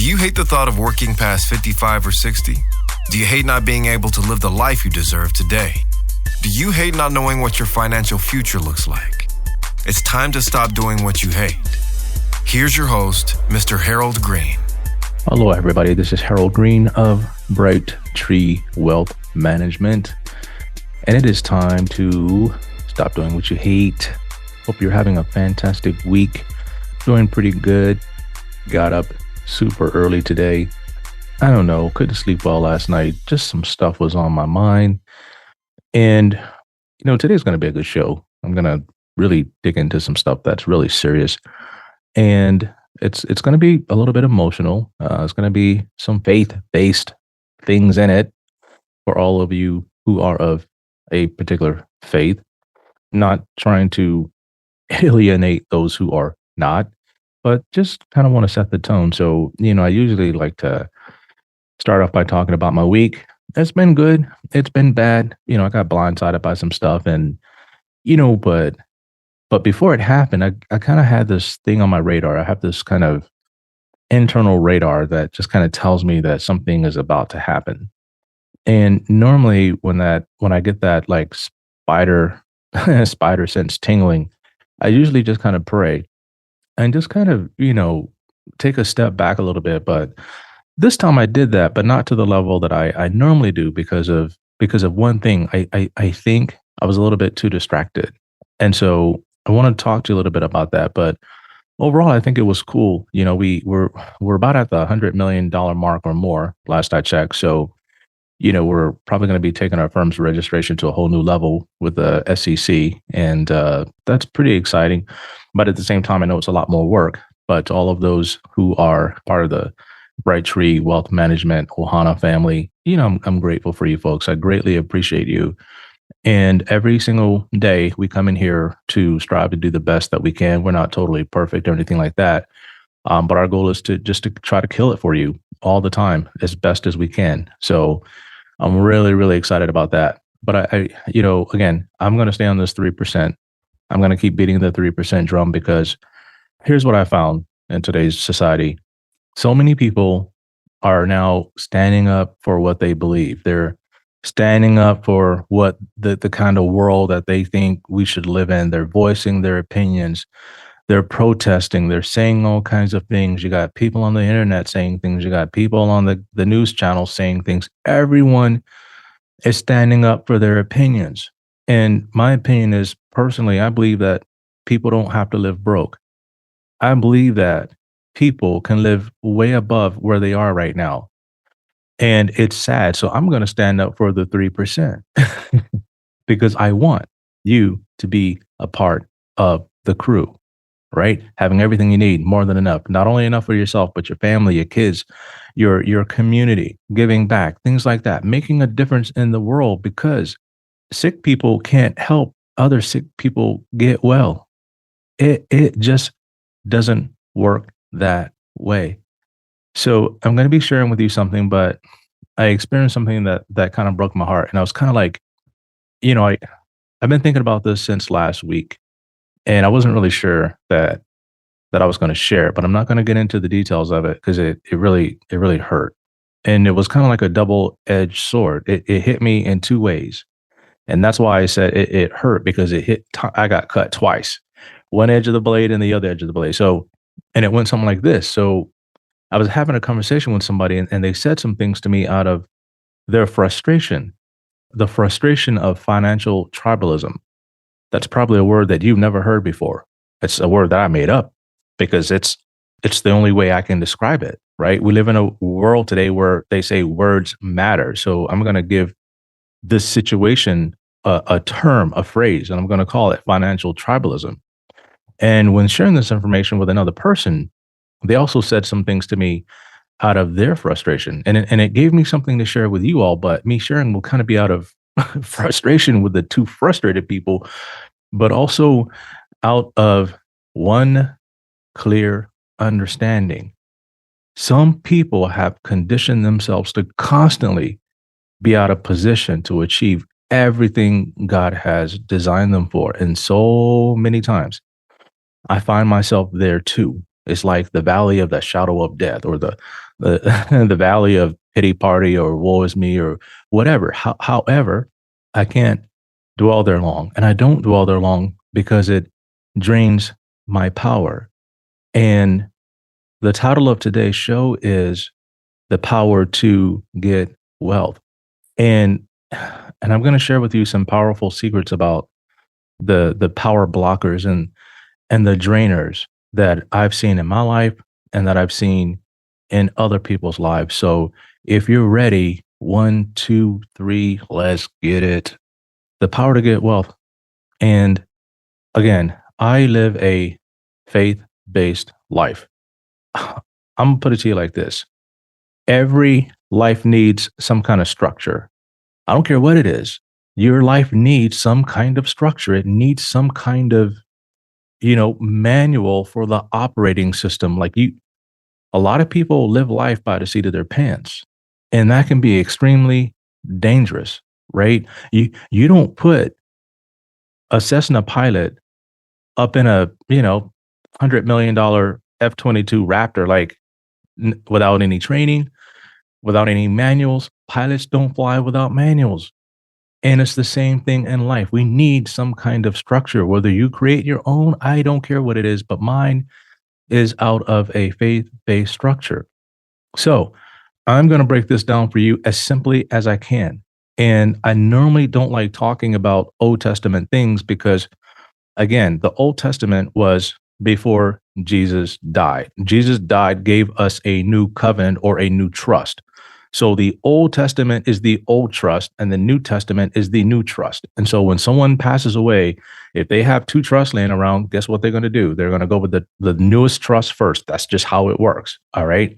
Do you hate the thought of working past 55 or 60? Do you hate not being able to live the life you deserve today? Do you hate not knowing what your financial future looks like? It's time to stop doing what you hate. Here's your host, Mr. Harold Green. Hello, everybody. This is Harold Green of Bright Tree Wealth Management. And it is time to stop doing what you hate. Hope you're having a fantastic week. Doing pretty good. Got up super early today. I don't know. Couldn't sleep well last night. Just some stuff was on my mind. And, today's going to be a good show. I'm going to really dig into some stuff that's really serious. And it's going to be a little bit emotional. It's going to be some faith-based things in it for all of you who are of a particular faith. Not trying to alienate those who are not, but just kind of want to set the tone. So, I usually like to start off by talking about my week. It's been good. It's been bad. I got blindsided by some stuff and, but before it happened, I kind of had this thing on my radar. I have this kind of internal radar that just kind of tells me that something is about to happen. And normally when I get that like spider sense tingling, I usually just kind of pray and just kind of, take a step back a little bit. But this time I did that, but not to the level that I normally do because of one thing. I think I was a little bit too distracted. And so I want to talk to you a little bit about that. But overall, I think it was cool. We're about at the $100 million mark or more, last I checked. So, we're probably going to be taking our firm's registration to a whole new level with the SEC. And that's pretty exciting. But at the same time, I know it's a lot more work. But to all of those who are part of the Bright Tree Wealth Management Ohana family, I'm grateful for you folks. I greatly appreciate you. And every single day we come in here to strive to do the best that we can. We're not totally perfect or anything like that. But our goal is to try to kill it for you all the time as best as we can. So I'm really, really excited about that. But again, I'm going to stay on this 3%. I'm going to keep beating the 3% drum because here's what I found in today's society. So many people are now standing up for what they believe. They're standing up for what the kind of world that they think we should live in. They're voicing their opinions. They're protesting. They're saying all kinds of things. You got people on the internet saying things. You got people on the news channels saying things. Everyone is standing up for their opinions. And my opinion is, personally, I believe that people don't have to live broke. I believe that people can live way above where they are right now. And it's sad. So I'm going to stand up for the 3% because I want you to be a part of the crew, right? Having everything you need, more than enough, not only enough for yourself, but your family, your kids, your community, giving back, things like that, making a difference in the world because sick people can't help other sick people get well. It just doesn't work that way. So I'm going to be sharing with you something, but I experienced something that kind of broke my heart. And I was kind of like, I've been thinking about this since last week, and I wasn't really sure that I was going to share, but I'm not going to get into the details of it because it really hurt. And it was kind of like a double-edged sword. It hit me in two ways. And that's why I said it hurt, because I got cut twice, one edge of the blade and the other edge of the blade. So, and it went something like this. So I was having a conversation with somebody and they said some things to me out of their frustration, the frustration of financial tribalism. That's probably a word that you've never heard before. It's a word that I made up because it's the only way I can describe it, right? We live in a world today where they say words matter. So I'm going to give this situation a term, a phrase, and I'm going to call it financial tribalism. And when sharing this information with another person, they also said some things to me out of their frustration. And it gave me something to share with you all, but me sharing will kind of be out of frustration with the two frustrated people, but also out of one clear understanding. Some people have conditioned themselves to constantly be out of position to achieve everything God has designed them for. And so many times I find myself there too. It's like the valley of the shadow of death, or the the valley of pity party or woe is me or whatever. However, I can't dwell there long. And I don't dwell there long because it drains my power. And the title of today's show is The Power to Get Wealth. And I'm going to share with you some powerful secrets about the power blockers and the drainers that I've seen in my life and that I've seen in other people's lives. So if you're ready, 1, 2, 3, let's get it. The power to get wealth. And again, I live a faith-based life. I'm gonna put it to you like this. Every life needs some kind of structure. I don't care what it is. Your life needs some kind of structure. It needs some kind of, manual for the operating system. A lot of people live life by the seat of their pants, and that can be extremely dangerous, right? You don't put a Cessna pilot up in a, $100 million F-22 Raptor, without any training, without any manuals. Pilots don't fly without manuals. And it's the same thing in life. We need some kind of structure, whether you create your own, I don't care what it is, but mine is out of a faith-based structure. So I'm going to break this down for you as simply as I can. And I normally don't like talking about Old Testament things because, again, the Old Testament was before Jesus died. Jesus died, gave us a new covenant or a new trust. So the Old Testament is the old trust and the New Testament is the new trust. And so when someone passes away, if they have two trusts laying around, guess what they're going to do? They're going to go with the newest trust first. That's just how it works. All right.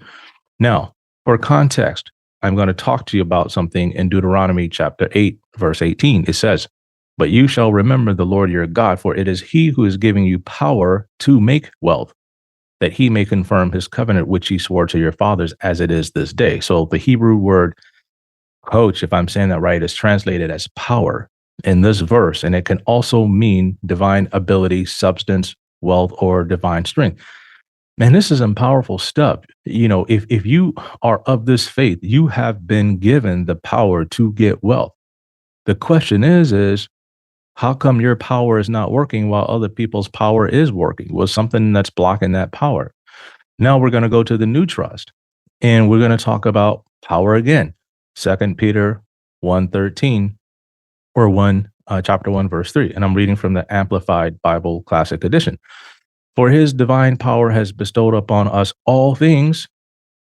Now, for context, I'm going to talk to you about something in Deuteronomy chapter 8, verse 18. It says, "But you shall remember the Lord your God, for it is he who is giving you power to make wealth, that he may confirm his covenant, which he swore to your fathers as it is this day." So the Hebrew word coach, if I'm saying that right, is translated as power in this verse. And it can also mean divine ability, substance, wealth, or divine strength. Man, this is some powerful stuff. If you are of this faith, you have been given the power to get wealth. The question is how come your power is not working while other people's power is working? Was something that's blocking that power? Now we're going to go to the new trust, and we're going to talk about power again. 2 Peter 1:13 or chapter 1, verse 3. And I'm reading from the Amplified Bible Classic Edition. "For his divine power has bestowed upon us all things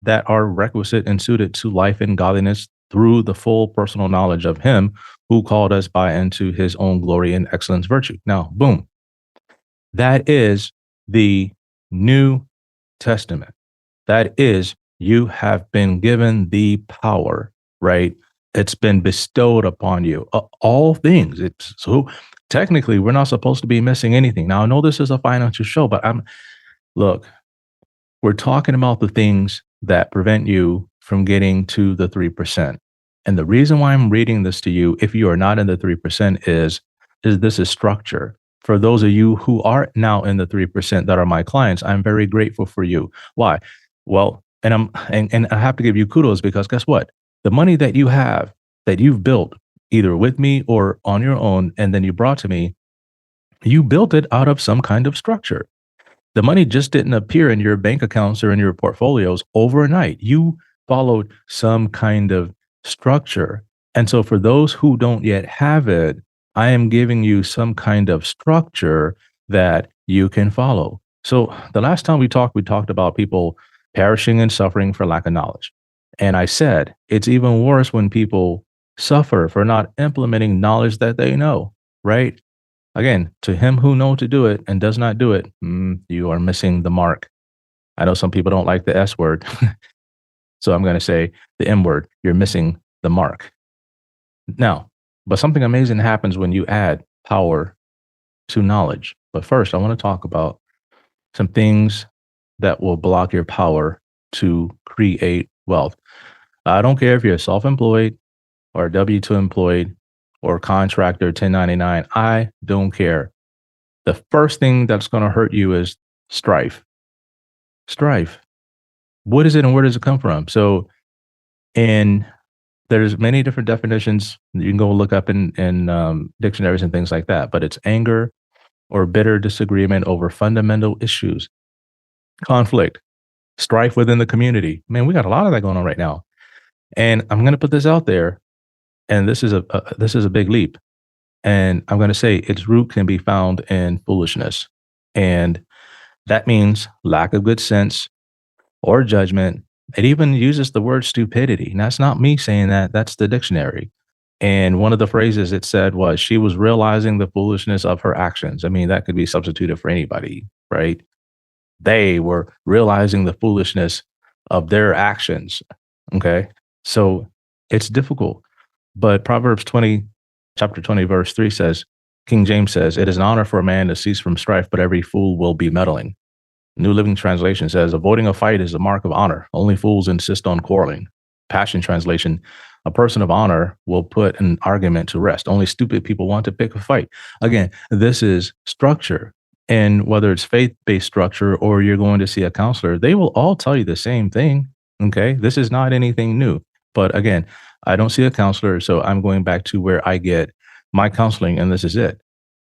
that are requisite and suited to life and godliness through the full personal knowledge of him who called us by into his own glory and excellence virtue." Now, boom. That is the New Testament. That is, you have been given the power, right? It's been bestowed upon you. All things. So technically, we're not supposed to be missing anything. Now, I know this is a financial show, but look, we're talking about the things that prevent you from getting to the 3%. And the reason why I'm reading this to you, if you are not in the 3%, is this is structure. For those of you who are now in the 3% that are my clients, I'm very grateful for you. Why? Well, and I have to give you kudos because guess what? The money that you have, that you've built either with me or on your own, and then you brought to me, you built it out of some kind of structure. The money just didn't appear in your bank accounts or in your portfolios overnight. You followed some kind of structure. And so for those who don't yet have it, I am giving you some kind of structure that you can follow. So the last time we talked about people perishing and suffering for lack of knowledge. And I said, it's even worse when people suffer for not implementing knowledge that they know, right? Again, to him who knows to do it and does not do it, you are missing the mark. I know some people don't like the S word. So I'm going to say the M word. You're missing the mark. Now, but something amazing happens when you add power to knowledge. But first, I want to talk about some things that will block your power to create wealth. I don't care if you're self-employed or W-2 employed or contractor 1099. I don't care. The first thing that's going to hurt you is strife. Strife. What is it and where does it come from? So, and there's many different definitions you can go look up in dictionaries and things like that. But it's anger or bitter disagreement over fundamental issues, conflict, strife within the community. Man, we got a lot of that going on right now. And I'm going to put this out there, and this is a big leap. And I'm going to say its root can be found in foolishness, and that means lack of good sense or judgment. It even uses the word stupidity. And that's not me saying that, that's the dictionary. And one of the phrases it said was she was realizing the foolishness of her actions. I mean, that could be substituted for anybody, right? They were realizing the foolishness of their actions. Okay. So it's difficult. But Proverbs 20, chapter 20, verse 3 says, King James says, it is an honor for a man to cease from strife, but every fool will be meddling. New Living Translation says, avoiding a fight is a mark of honor. Only fools insist on quarreling. Passion Translation, a person of honor will put an argument to rest. Only stupid people want to pick a fight. Again, this is structure. And whether it's faith-based structure or you're going to see a counselor, they will all tell you the same thing. Okay. This is not anything new. But again, I don't see a counselor. So I'm going back to where I get my counseling, and this is it.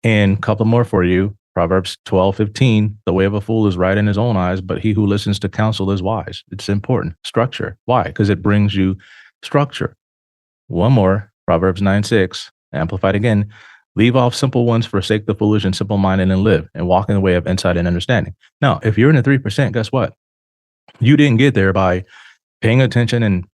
And a couple more for you. Proverbs 12:15, the way of a fool is right in his own eyes, but he who listens to counsel is wise. It's important. Structure. Why? Because it brings you structure. One more, Proverbs 9:6, amplified again. Leave off simple ones, forsake the foolish and simple-minded, and live, and walk in the way of insight and understanding. Now, if you're in the 3%, guess what? You didn't get there by paying attention and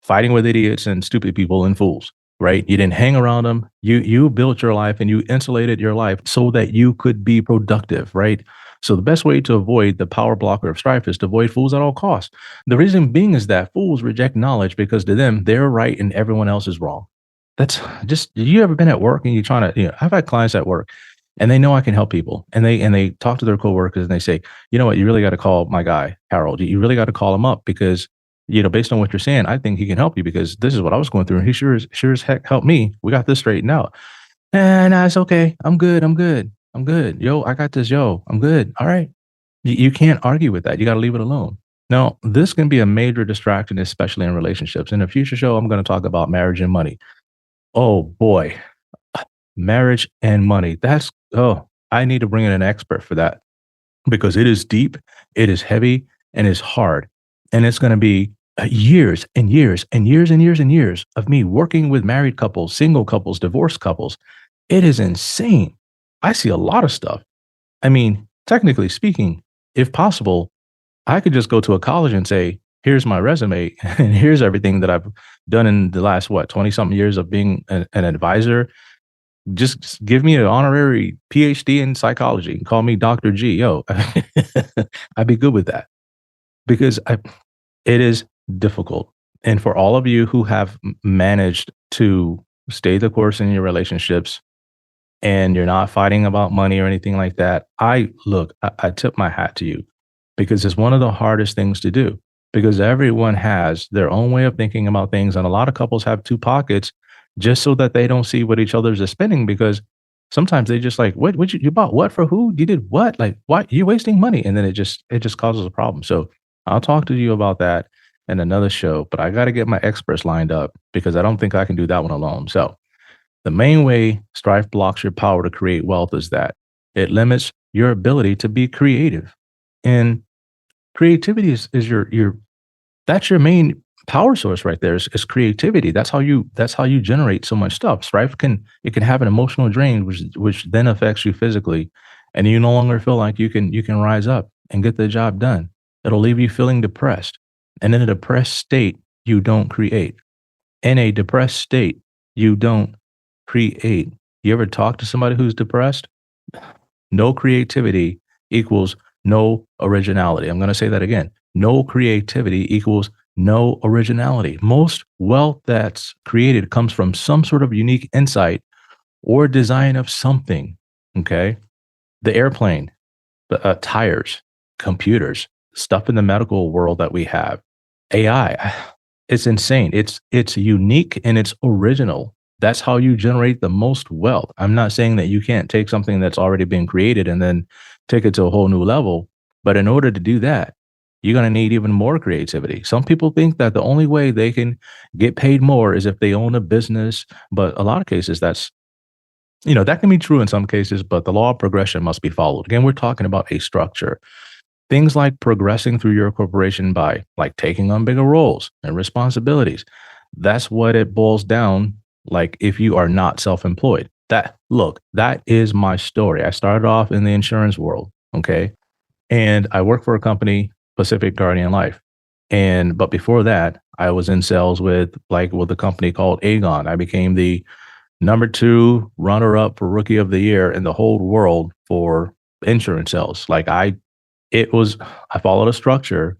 fighting with idiots and stupid people and fools. Right? You didn't hang around them. You built your life and you insulated your life so that you could be productive, right? So the best way to avoid the power blocker of strife is to avoid fools at all costs. The reason being is that fools reject knowledge because to them, they're right and everyone else is wrong. That's just, you ever been at work and you're trying to, I've had clients at work and they know I can help people, and they talk to their coworkers and they say, you know what, you really got to call my guy, Harold. You really got to call him up because based on what you're saying, I think he can help you because this is what I was going through. And he sure as heck helped me. We got this straightened out. And it's okay. I'm good. Yo, I got this. Yo, I'm good. All right. You can't argue with that. You got to leave it alone. Now, this can be a major distraction, especially in relationships. In a future show, I'm going to talk about marriage and money. Oh boy, marriage and money. I need to bring in an expert for that because it is deep, it is heavy, and it's hard. And it's going to be years and years and years and years and years of me working with married couples, single couples, divorced couples. It is insane. I see a lot of stuff. I mean, technically speaking, if possible, I could just go to a college and say, here's my resume and here's everything that I've done in the last, 20 something years of being an advisor. Just give me an honorary PhD in psychology and call me Dr. G. Yo, I'd be good with that. Because it is difficult. And for all of you who have managed to stay the course in your relationships and you're not fighting about money or anything like that, I tip my hat to you because it's one of the hardest things to do because everyone has their own way of thinking about things. And a lot of couples have two pockets just so that they don't see what each other's is spending because sometimes they just like, what you bought what for who? You did what? Like, why you're wasting money? And then it just causes a problem. So I'll talk to you about that in another show, but I got to get my experts lined up because I don't think I can do that one alone. So the main way strife blocks your power to create wealth is that it limits your ability to be creative. And creativity is that's your main power source right there is creativity. That's how you generate so much stuff. Strife can have an emotional drain, which then affects you physically, and you no longer feel like you can rise up and get the job done. It'll leave you feeling depressed. And in a depressed state, you don't create. In a depressed state, you don't create. You ever talk to somebody who's depressed? No creativity equals no originality. I'm going to say that again. No creativity equals no originality. Most wealth that's created comes from some sort of unique insight or design of something. Okay. The airplane, the tires, computers, stuff in the medical world that we have, AI, it's insane. It's unique and it's original. That's how you generate the most wealth. I'm not saying that you can't take something that's already been created and then take it to a whole new level. But in order to do that, you're going to need even more creativity. Some people think that the only way they can get paid more is if they own a business, but a lot of cases that can be true in some cases, but the law of progression must be followed. Again, we're talking about a structure. Things like progressing through your corporation by like taking on bigger roles and responsibilities. That's what it boils down like if you are not self-employed. That is my story. I started off in the insurance world, okay? And I worked for a company, Pacific Guardian Life. But before that, I was in sales with a company called Aegon. I became the number 2 runner up for rookie of the year in the whole world for insurance sales. I followed a structure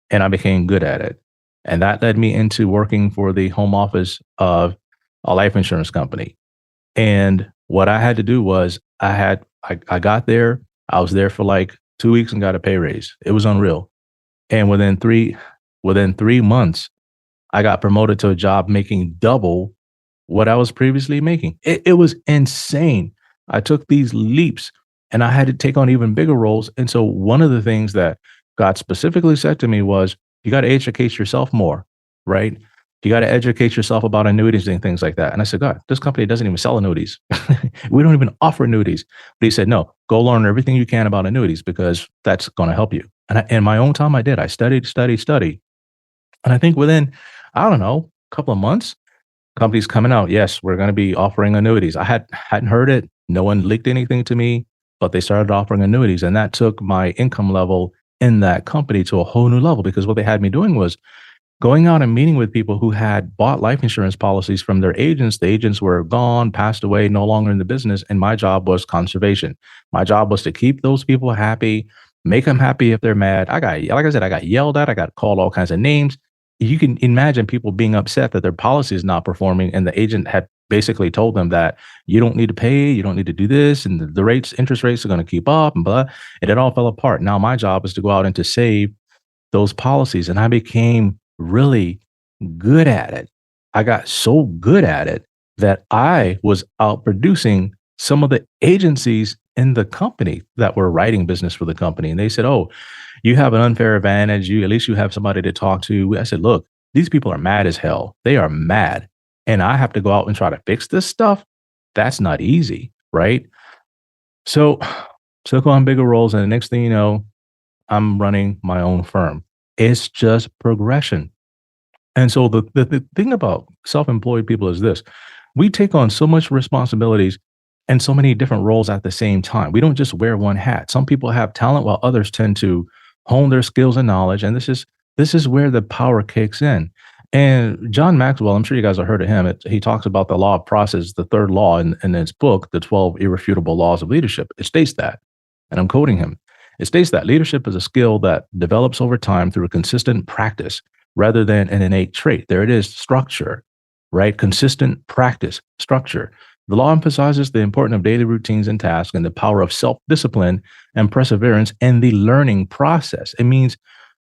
and I became good at it. And that led me into working for the home office of a life insurance company. And what I had to do was I got there, I was there for like 2 weeks and got a pay raise. It was unreal. And within 3 months, I got promoted to a job making double what I was previously making. It was insane. I took these leaps and I had to take on even bigger roles. And so one of the things that God specifically said to me was, you got to educate yourself more, right? You got to educate yourself about annuities and things like that. And I said, God, this company doesn't even sell annuities. We don't even offer annuities. But he said, no, go learn everything you can about annuities because that's going to help you. And in my own time, I did. I studied. And I think within, I don't know, a couple of months, companies coming out, yes, we're going to be offering annuities. I hadn't heard it. No one leaked anything to me, but they started offering annuities. And that took my income level in that company to a whole new level because what they had me doing was going out and meeting with people who had bought life insurance policies from their agents. The agents were gone, passed away, no longer in the business. And my job was conservation. My job was to keep those people happy, make them happy if they're mad. I got yelled at. I got called all kinds of names. You can imagine people being upset that their policy is not performing. And the agent had basically told them that you don't need to pay, you don't need to do this. And the interest rates are going to keep up and blah. And it all fell apart. Now my job is to go out and to save those policies. And I became really good at it. I got so good at it that I was out producing some of the agencies in the company that were writing business for the company. And they said, oh, you have an unfair advantage. At least you have somebody to talk to. I said, look, these people are mad as hell. They are mad. And I have to go out and try to fix this stuff. That's not easy, right? So took on bigger roles. And the next thing you know, I'm running my own firm. It's just progression. And so the thing about self-employed people is this. We take on so much responsibilities and so many different roles at the same time. We don't just wear one hat. Some people have talent while others tend to hone their skills and knowledge. And this is where the power kicks in. And John Maxwell, I'm sure you guys have heard of him. He talks about the law of process, the third law in his book, The 12 Irrefutable Laws of Leadership. It states that, and I'm quoting him. It states that leadership is a skill that develops over time through a consistent practice rather than an innate trait. There it is, structure, right? Consistent practice, structure. The law emphasizes the importance of daily routines and tasks and the power of self-discipline and perseverance in the learning process. It means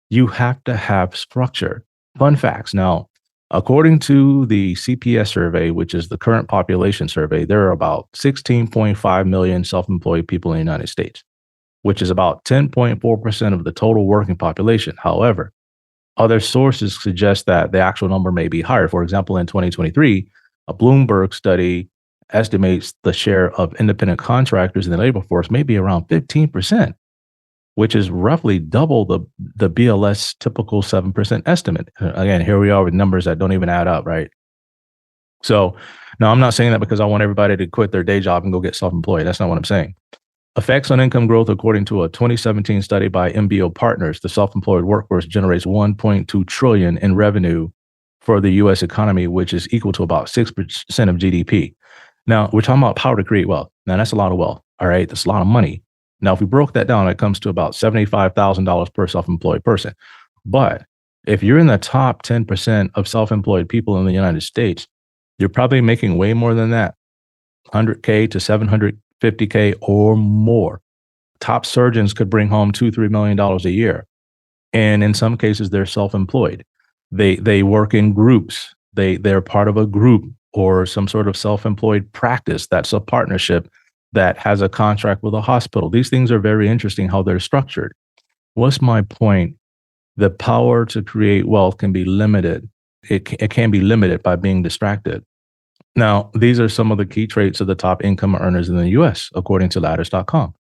you have to have structure. Fun facts. Now, according to the CPS survey, which is the current population survey, there are about 16.5 million self-employed people in the United States, which is about 10.4% of the total working population. However, other sources suggest that the actual number may be higher. For example, in 2023, a Bloomberg study estimates the share of independent contractors in the labor force may be around 15%, which is roughly double the BLS typical 7% estimate. Again, here we are with numbers that don't even add up, right? So now I'm not saying that because I want everybody to quit their day job and go get self-employed. That's not what I'm saying. Effects on income growth, according to a 2017 study by MBO Partners, the self-employed workforce generates $1.2 trillion in revenue for the U.S. economy, which is equal to about 6% of GDP. Now, we're talking about power to create wealth. Now, that's a lot of wealth, all right? That's a lot of money. Now, if we broke that down, it comes to about $75,000 per self-employed person. But if you're in the top 10% of self-employed people in the United States, you're probably making way more than that, $100K to $750K or more. Top surgeons could bring home $2-3 million a year. And in some cases, they're self-employed. They work in groups. They're part of a group or some sort of self-employed practice that's a partnership that has a contract with a hospital. These things are very interesting how they're structured. What's my point? The power to create wealth can be limited. It can be limited by being distracted. Now, these are some of the key traits of the top income earners in the US, according to ladders.com: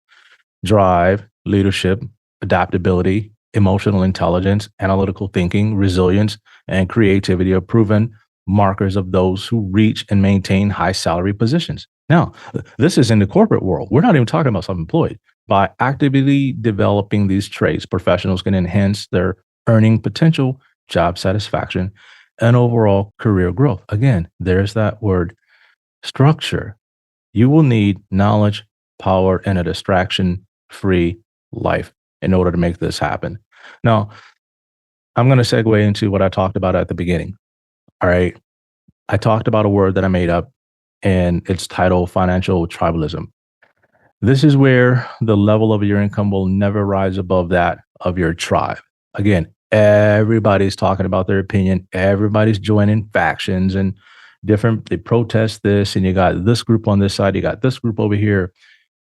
drive, leadership, adaptability, emotional intelligence, analytical thinking, resilience, and creativity are proven markers of those who reach and maintain high salary positions. Now, this is in the corporate world. We're not even talking about self employed. By actively developing these traits, professionals can enhance their earning potential, job satisfaction, and overall career growth. Again, there's that word structure. You will need knowledge, power, and a distraction free life in order to make this happen. Now, I'm going to segue into what I talked about at the beginning. All right. I talked about a word that I made up, and it's titled financial tribalism. This is where the level of your income will never rise above that of your tribe. Again, everybody's talking about their opinion. Everybody's joining factions and they protest this, and you got this group on this side, you got this group over here.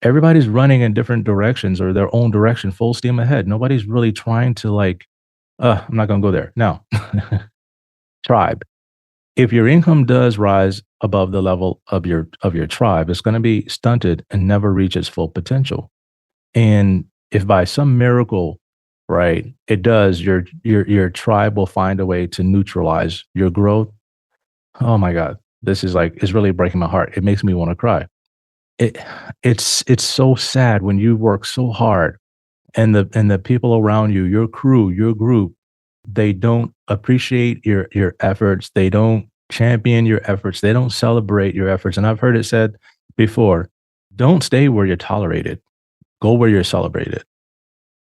Everybody's running in different directions or their own direction, full steam ahead. Nobody's really trying to I'm not going to go there. Now, tribe. If your income does rise above the level of your tribe, it's going to be stunted and never reach its full potential. And if by some miracle, right, it does, your tribe will find a way to neutralize your growth. Oh my God, this is it's really breaking my heart. It makes me want to cry. It it's so sad when you work so hard and the people around you, your crew, your group, they don't appreciate your efforts. They don't champion your efforts. They don't celebrate your efforts. And I've heard it said before, don't stay where you're tolerated. Go where you're celebrated.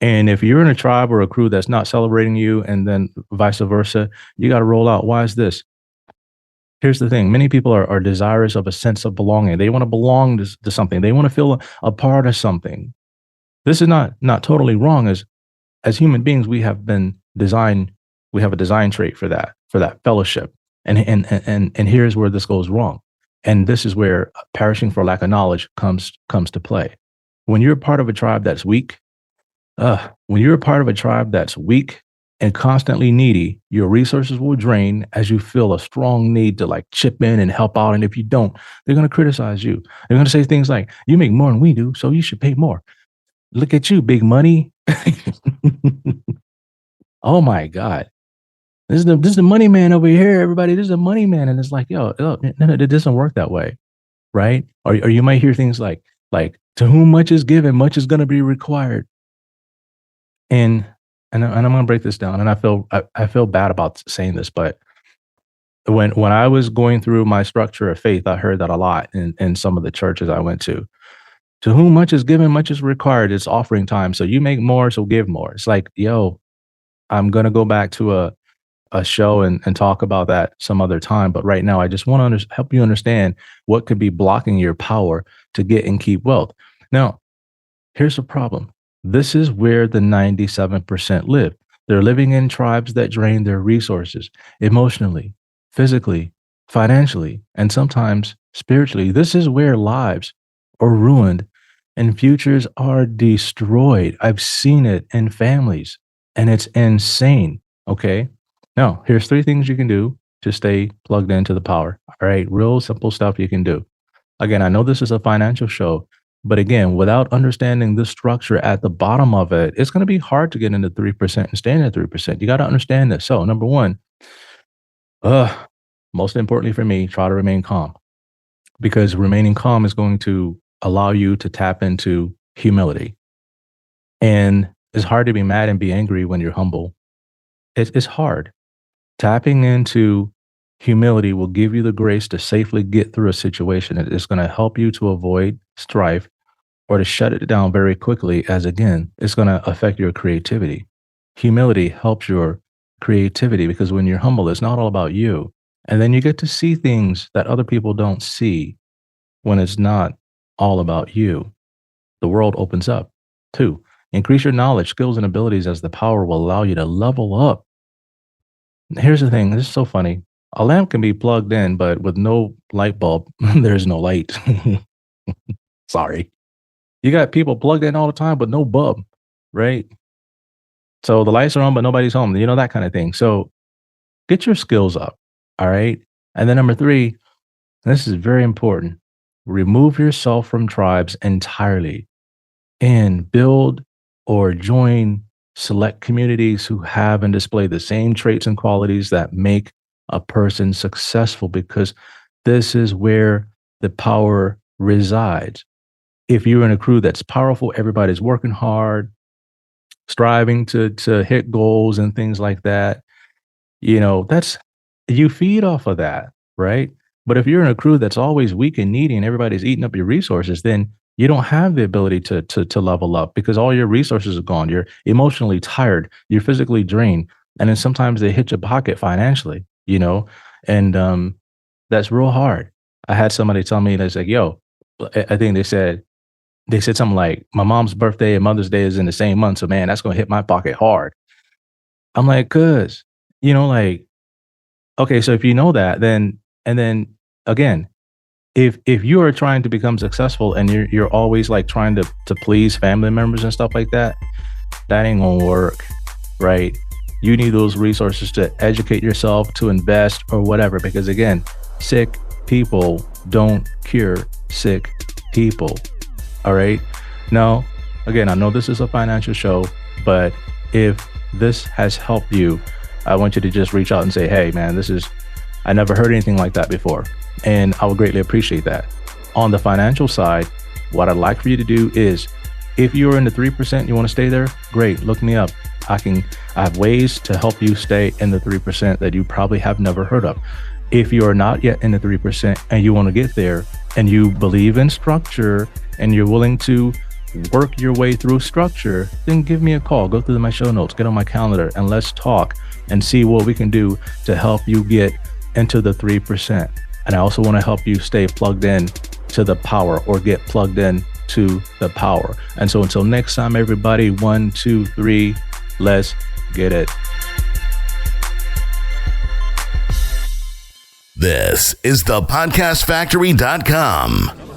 And if you're in a tribe or a crew that's not celebrating you, and then vice versa, you got to roll out. Why is this? Here's the thing. Many people are desirous of a sense of belonging. They want to belong to something. They want to feel a part of something. This is not totally wrong. As human beings, we have been designed. We have a design trait for that fellowship. And here's where this goes wrong. And this is where perishing for lack of knowledge comes to play. When you're part of a tribe that's weak, and constantly needy, your resources will drain as you feel a strong need to chip in and help out. And if you don't, they're going to criticize you. They're going to say things like, you make more than we do, so you should pay more. Look at you, big money. Oh my God. This is the money man over here, everybody. This is a money man. And it's no, it doesn't work that way. Right. Or you might hear things like, to whom much is given, much is going to be required. And I'm going to break this down. And I feel bad about saying this, but when I was going through my structure of faith, I heard that a lot in some of the churches I went to. To whom much is given, much is required. It's offering time. So you make more, so give more. It's I'm going to go back to a show and talk about that some other time. But right now, I just want to help you understand what could be blocking your power to get and keep wealth. Now, here's the problem. This is where the 97% live. They're living in tribes that drain their resources emotionally, physically, financially, and sometimes spiritually. This is where lives are ruined and futures are destroyed. I've seen it in families, and it's insane. Okay. Now, here's 3 things you can do to stay plugged into the power. All right. Real simple stuff you can do. Again, I know this is a financial show, but again, without understanding the structure at the bottom of it, it's going to be hard to get into 3% and stay in at 3%. You got to understand this. So, number 1, most importantly for me, try to remain calm, because remaining calm is going to allow you to tap into humility. And it's hard to be mad and be angry when you're humble. It's hard. Tapping into humility will give you the grace to safely get through a situation. It's going to help you to avoid strife or to shut it down very quickly, as again, it's going to affect your creativity. Humility helps your creativity because when you're humble, it's not all about you. And then you get to see things that other people don't see when it's not all about you. The world opens up. 2, increase your knowledge, skills, and abilities as the power will allow you to level up. Here's the thing. This is so funny. A lamp can be plugged in, but with no light bulb, there's no light. Sorry. You got people plugged in all the time, but no bulb, right? So the lights are on, but nobody's home, that kind of thing. So get your skills up. All right. And then number 3, this is very important. Remove yourself from tribes entirely and build or join select communities who have and display the same traits and qualities that make a person successful, because this is where the power resides. If you're in a crew that's powerful, everybody's working hard, striving to hit goals and things like that, that's, you feed off of that, right? But if you're in a crew that's always weak and needy and everybody's eating up your resources, then you don't have the ability to level up, because all your resources are gone. You're emotionally tired, you're physically drained, and then sometimes they hit your pocket financially, and that's real hard. I had somebody tell me, that's like, yo, I think they said something like, my mom's birthday and Mother's Day is in the same month, so man, that's gonna hit my pocket hard. I'm like, cuz, like, okay, so if you know that, then, and then again, if you are trying to become successful and you're always like trying to please family members and stuff like that, that ain't gonna work, right? You need those resources to educate yourself, to invest or whatever, because again, sick people don't cure sick people. All right. Now, again, I know this is a financial show, but if this has helped you, I want you to just reach out and say, hey, man, I never heard anything like that before. And I would greatly appreciate that. On the financial side, what I'd like for you to do is, if you're in the 3%, you want to stay there, great, look me up. I have ways to help you stay in the 3% that you probably have never heard of. If you are not yet in the 3% and you want to get there, and you believe in structure and you're willing to work your way through structure, then give me a call. Go through my show notes, get on my calendar, and let's talk and see what we can do to help you get into the 3%. And I also want to help you stay plugged in to the power, or get plugged in to the power. And so until next time, everybody, 1, 2, 3, let's get it. This is thepodcastfactory.com.